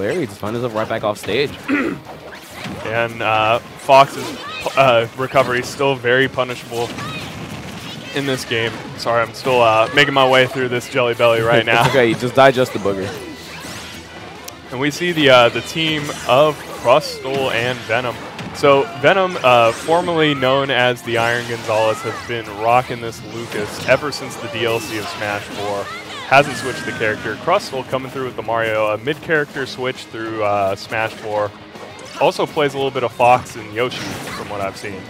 Larry just finds himself right back off stage. And Fox's recovery is still very punishable in this game. Sorry, I'm still making my way through this Jelly Belly right now. It's okay, you just digest the booger. And we see the team of Krustol and Venom. So Venom, formerly known as the Iron Gonzalez, has been rocking this Lucas ever since the DLC of Smash 4. Hasn't switched the character. Krustol coming through with the Mario, a mid-character switch through Smash 4. Also plays a little bit of Fox and Yoshi from what I've seen.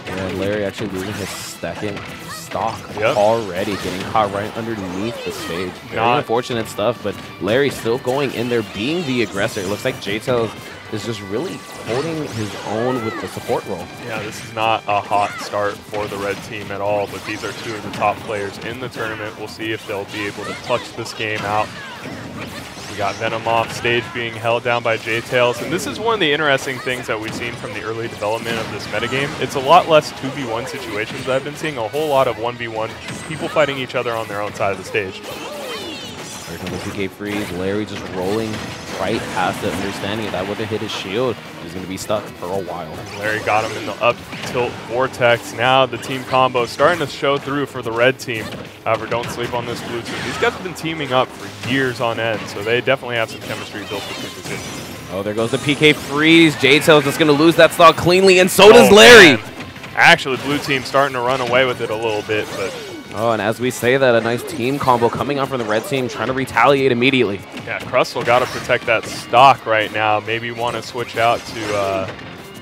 Yeah, Larry actually losing his second stock already, getting caught right underneath the stage. Very unfortunate stuff, but Larry still going in there, being the aggressor. It looks like Jtails is just really holding his own with the support role. Yeah, this is not a hot start for the red team at all, but these are two of the top players in the tournament. We'll see if they'll be able to clutch this game out. We got Venom off stage being held down by Jtails, and this is one of the interesting things that we've seen from the early development of this metagame. It's a lot less 2v1 situations. I've been seeing a whole lot of 1v1, people fighting each other on their own side of the stage. There comes the PK freeze. Larry just rolling right past it, understanding that would have hit his shield. He's going to be stuck for a while. Larry got him in the up tilt vortex. Now the team combo starting to show through for the red team. However, don't sleep on this blue team. These guys have been teaming up for years on end, so they definitely have some chemistry built between the two. Oh, there goes the PK freeze. Jtails is going to lose that stock cleanly, and so does Larry. Man. Actually, blue team starting to run away with it a little bit, but... Oh, and as we say that, a nice team combo coming on from the red team, trying to retaliate immediately. Yeah, Krustol got to protect that stock right now. Maybe want to switch out to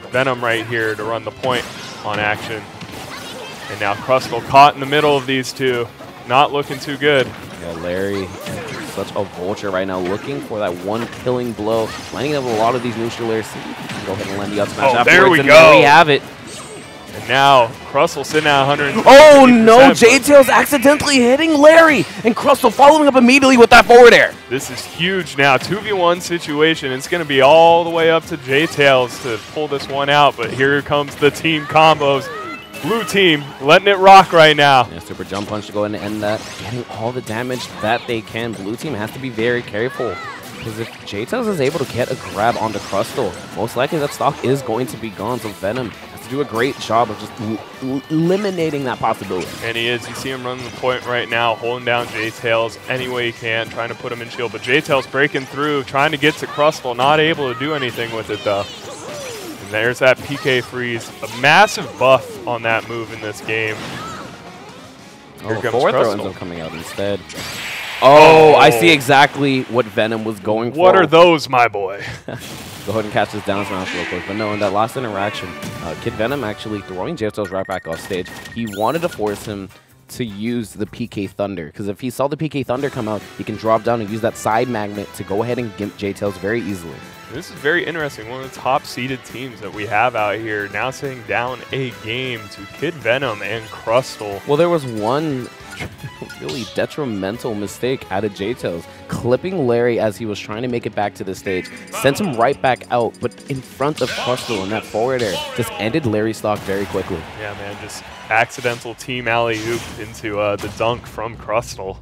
Venom right here to run the point on action. And now Krustol caught in the middle of these two. Not looking too good. Yeah, Larry, such a vulture right now, looking for that one killing blow. Lining up a lot of these neutral airs. Go ahead and land the up smash afterwards. There we go. There we have it. And now, Krustol sitting at 100. Oh no, Jtails accidentally hitting Larry, and Krustol following up immediately with that forward air. This is huge now, 2v1 situation. It's going to be all the way up to Jtails to pull this one out, but here comes the team combos. Blue team letting it rock right now. Yeah, super jump punch to go ahead and end that, getting all the damage that they can. Blue team has to be very careful, because if Jtails is able to get a grab onto Krustol, most likely that stock is going to be gone, so Venom do a great job of just eliminating that possibility. And he is. You see him running the point right now, holding down Jtails any way he can, trying to put him in shield. But Jtails breaking through, trying to get to Krustol, not able to do anything with it though. And there's that PK freeze. A massive buff on that move in this game. Here comes forward throw ends up coming out instead. Oh, I see exactly what Venom was going for. What are those, my boy? Go ahead and catch this down smash real quick. But no, in that last interaction, Kid Venom actually throwing Jtails right back off stage. He wanted to force him to use the PK Thunder, because if he saw the PK Thunder come out, he can drop down and use that side magnet to go ahead and gimp Jtails very easily. This is very interesting. One of the top-seeded teams that we have out here now sitting down a game to Kid Venom and Krustol. Well, there was one really detrimental mistake out of Jtails, clipping Larry as he was trying to make it back to the stage, sent him right back out, but in front of Krustol in that forward air, just ended Larry's stock very quickly. Yeah, man, just accidental team alley-oop into the dunk from Krustol.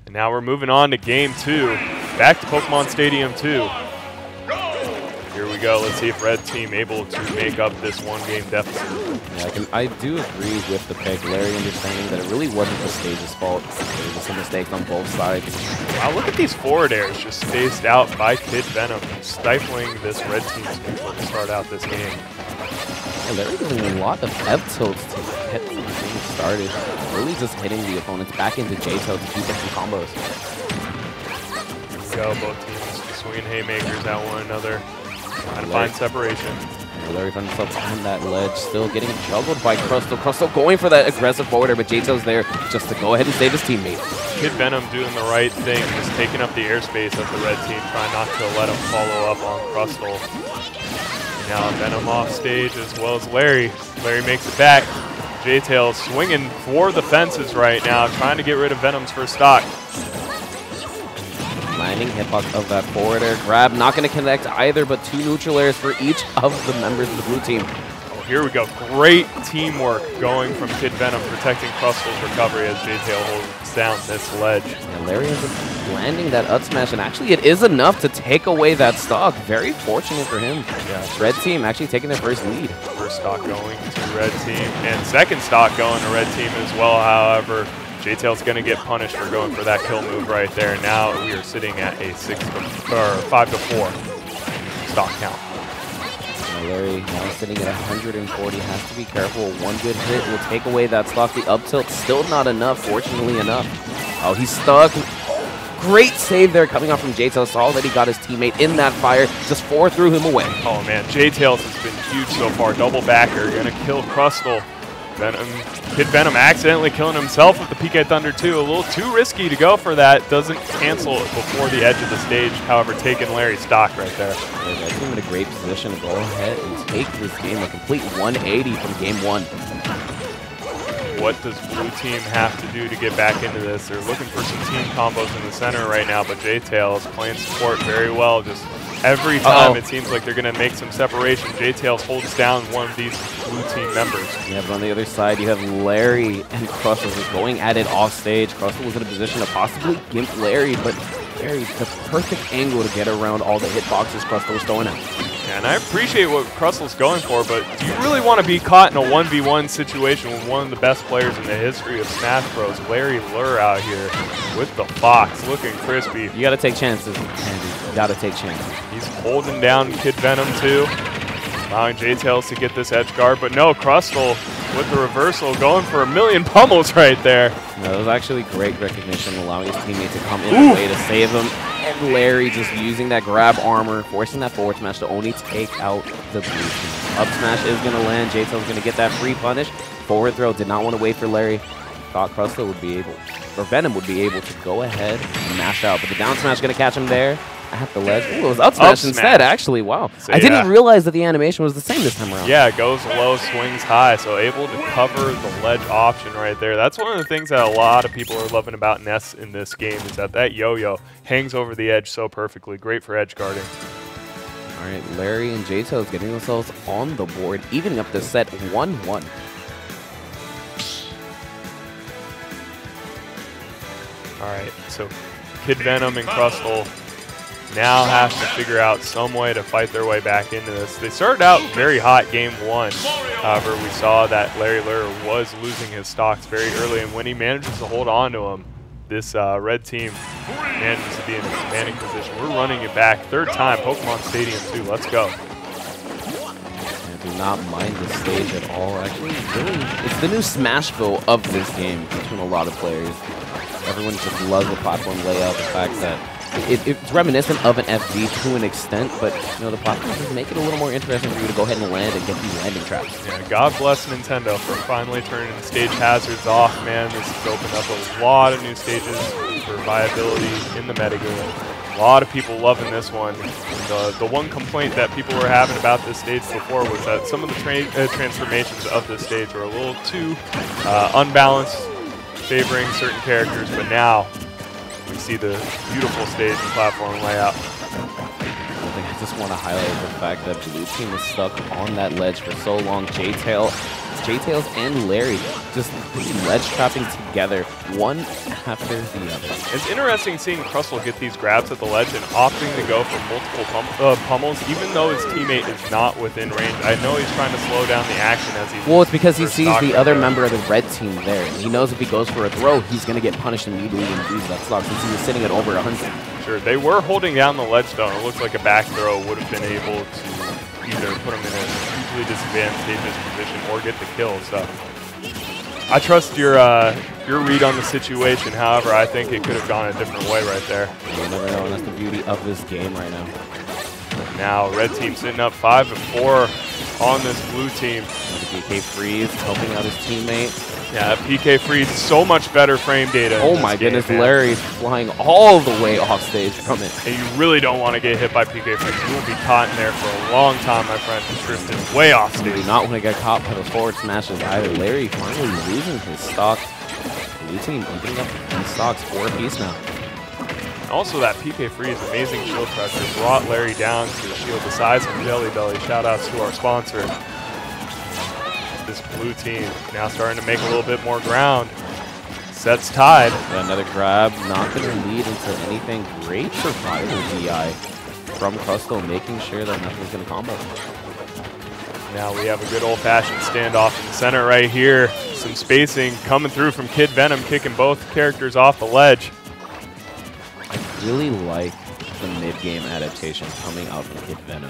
And now we're moving on to game 2, back to Pokemon Stadium 2. Here we go. Let's see if red team able to make up this one-game deficit. Yeah, I do agree with the pick. Larry understanding that it really wasn't the stage's fault. There was some mistakes on both sides. Wow, look at these forward airs just spaced out by Kid Venom, stifling this red team's movement to start out this game. Yeah, Larry doing a lot of F tilts to get the game started. Really just hitting the opponents back into Jtails to keep getting combos. Here we go, both teams swinging haymakers at one another. Trying to find separation. Larry finds himself on that ledge, still getting juggled by Krustol. Krustol going for that aggressive forwarder, but Jtails there just to go ahead and save his teammate. Kid Venom doing the right thing, just taking up the airspace of the red team, trying not to let him follow up on Krustol. Now Venom off stage as well as Larry. Larry makes it back. Jtails swinging for the fences right now, trying to get rid of Venom's first stock. Landing hitbox of that forward air grab. Not going to connect either, but 2 neutral airs for each of the members of the blue team. Here we go. Great teamwork going from Kid Venom, protecting Krustol's recovery as Jtails holds down this ledge. And Larry ends up landing that up smash, and actually it is enough to take away that stock. Very fortunate for him. Yeah. Red team actually taking their first lead. First stock going to red team, and second stock going to red team as well. However, Jtails going to get punished for going for that kill move right there. Now we are sitting at a 5-4 stock count. Larry now sitting at 140, has to be careful. One good hit will take away that stock. The up tilt still not enough, fortunately enough. Oh, he's stuck. Great save there coming off from Jtails. Already got his teammate in that fire. Just threw him away. Oh man, Jtails has been huge so far. Double backer, gonna kill Krustol. Venom, Kid Venom accidentally killing himself with the PK Thunder 2. A little too risky to go for that. Doesn't cancel it before the edge of the stage. However, taking Larry's stock right there. Yeah, that's him in a great position to go ahead and take this game a complete 180 from game 1. What does blue team have to do to get back into this? They're looking for some team combos in the center right now, but Jtails playing support very well. Just every time it seems like they're going to make some separation. Jtails holds down one of these blue team members. Yeah, but on the other side, you have Larry and Krustol just going at it off stage. Krustol was in a position to possibly gimp Larry, but Larry, the perfect angle to get around all the hitboxes Krustol was throwing out. Yeah, and I appreciate what Krustol's going for, but do you really want to be caught in a 1v1 situation with one of the best players in the history of Smash Bros, Larry Lurr out here with the Fox, looking crispy. You got to take chances, Andy. You got to take chances. He's holding down Kid Venom too, allowing Jtails to get this edge guard, but no, Krustol with the reversal going for a million pummels right there. No, that was actually great recognition, allowing his teammate to come in a way to save him. And Larry just using that grab armor, forcing that forward smash to only take out the blue team. Up smash is going to land. Jtails is going to get that free punish. Forward throw, did not want to wait for Larry. Thought Krustol would be able, or Venom would be able to go ahead and mash out. But the down smash going to catch him there at the ledge. Ooh, it was up smash instead, actually. Wow. So, I didn't realize that the animation was the same this time around. Yeah, it goes low, swings high, so able to cover the ledge option right there. That's one of the things that a lot of people are loving about Ness in this game, is that yo-yo hangs over the edge so perfectly. Great for edge guarding. All right, Larry and Jtails getting themselves on the board, evening up the set 1-1. All right, so Kid Venom and Krustol now have to figure out some way to fight their way back into this. They started out very hot game 1. However, we saw that Larry Lurr was losing his stocks very early, and when he manages to hold on to him, this red team manages to be in a commanding position. We're running it back. Third time, Pokemon Stadium 2. Let's go. I do not mind the stage at all. Actually, really, it's the new Smashville of this game between a lot of players. Everyone just loves the platform layout, the fact that it's reminiscent of an FD to an extent, but you know, the platforms just make it a little more interesting for you to go ahead and land and get these landing traps. Yeah, God bless Nintendo for finally turning stage hazards off, man. This has opened up a lot of new stages for viability in the metagame. A lot of people loving this one. The one complaint that people were having about this stage before was that some of the transformations of this stage were a little too unbalanced, favoring certain characters, but now we see the beautiful stage and platform layout. I just want to highlight the fact that blue team is stuck on that ledge for so long. Jtails and Larry just ledge trapping together, one after the other. It's interesting seeing Krustol get these grabs at the ledge and opting to go for multiple pummels, even though his teammate is not within range. I know he's trying to slow down the action as he's... Well, it's because he sees the other member of the red team there. He knows if he goes for a throw, he's going to get punished immediately and lose that stock since he was sitting at over 100. Sure, they were holding down the ledge though. It looks like a back throw would have been able to either put him in a hugely disadvantageous position or get the kill. So I trust your read on the situation. However, I think it could have gone a different way right there. You never know, and that's the beauty of this game right now. Now, red team sitting up 5-4 on this blue team. The PK freeze helping out his teammate. Yeah, PK freeze, so much better frame data. Oh my goodness, Larry's flying all the way off stage from it. And you really don't want to get hit by PK freeze. You will be caught in there for a long time, my friend. Drifting way off stage. You do not want to get caught by the forward smashes either. Larry finally losing his stock. Blue team opening up these stocks for a piece now. Also, that PK freeze, amazing shield pressure, brought Larry down to a shield the size of Jelly Belly. Shout outs to our sponsor. this blue team. Now starting to make a little bit more ground. Sets tied. Yeah, another grab, not going to lead into anything. Great survival DI from Krustol, making sure that nothing's going to combo. Now we have a good old-fashioned standoff in the center right here. Some spacing coming through from Kid Venom, kicking both characters off the ledge. I really like the mid-game adaptation coming out from Kid Venom.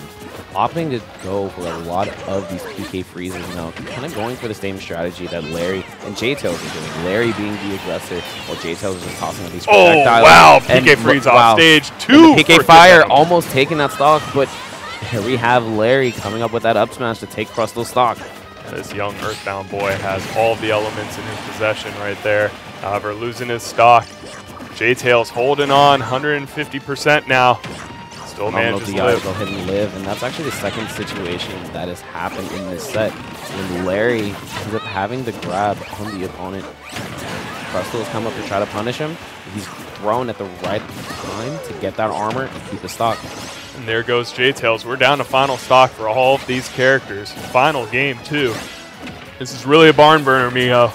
Opting to go for a lot of these PK freezes now, kind of going for the same strategy that Larry and Jtails are doing. Larry being the aggressor, while Jtails is just tossing these projectiles. Oh, wow! PK freeze off stage. Two PK fire almost taking that stock, but here we have Larry coming up with that up smash to take Krustol's stock. This young Earthbound boy has all of the elements in his possession right there. However, losing his stock. Jtails holding on, 150% now. Still manages to live. Go ahead and live, and that's actually the second situation that has happened in this set. When Larry ends up having the grab on the opponent, Krustol has come up to try to punish him. He's thrown at the right time to get that armor and keep the stock. And there goes Jtails. We're down to final stock for all of these characters. Final game, too. This is really a barn burner, Miho.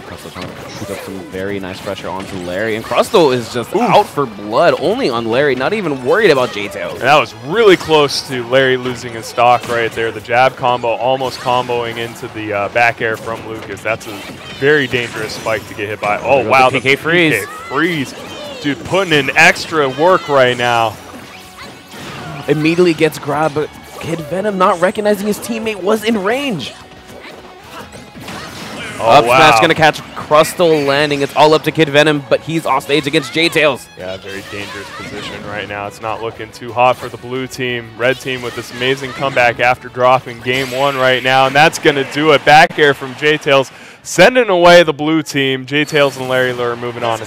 Krustol trying to put up some very nice pressure onto Larry, and Krustol is just out for blood, only on Larry, not even worried about Jtails. And that was really close to Larry losing his stock right there. The jab combo almost comboing into the back air from Lucas. That's a very dangerous spike to get hit by. Oh, wow, the PK freeze. PK freeze. Dude, putting in extra work right now. Immediately gets grabbed, but Kid Venom not recognizing his teammate was in range. Oh, up smash going to catch Krustol landing. It's all up to Kid Venom, but he's off stage against Jtails. Yeah, very dangerous position right now. It's not looking too hot for the blue team. Red team with this amazing comeback after dropping game one right now, and that's going to do it. Back air from Jtails, sending away the blue team. Jtails and Larry Lurr moving on in the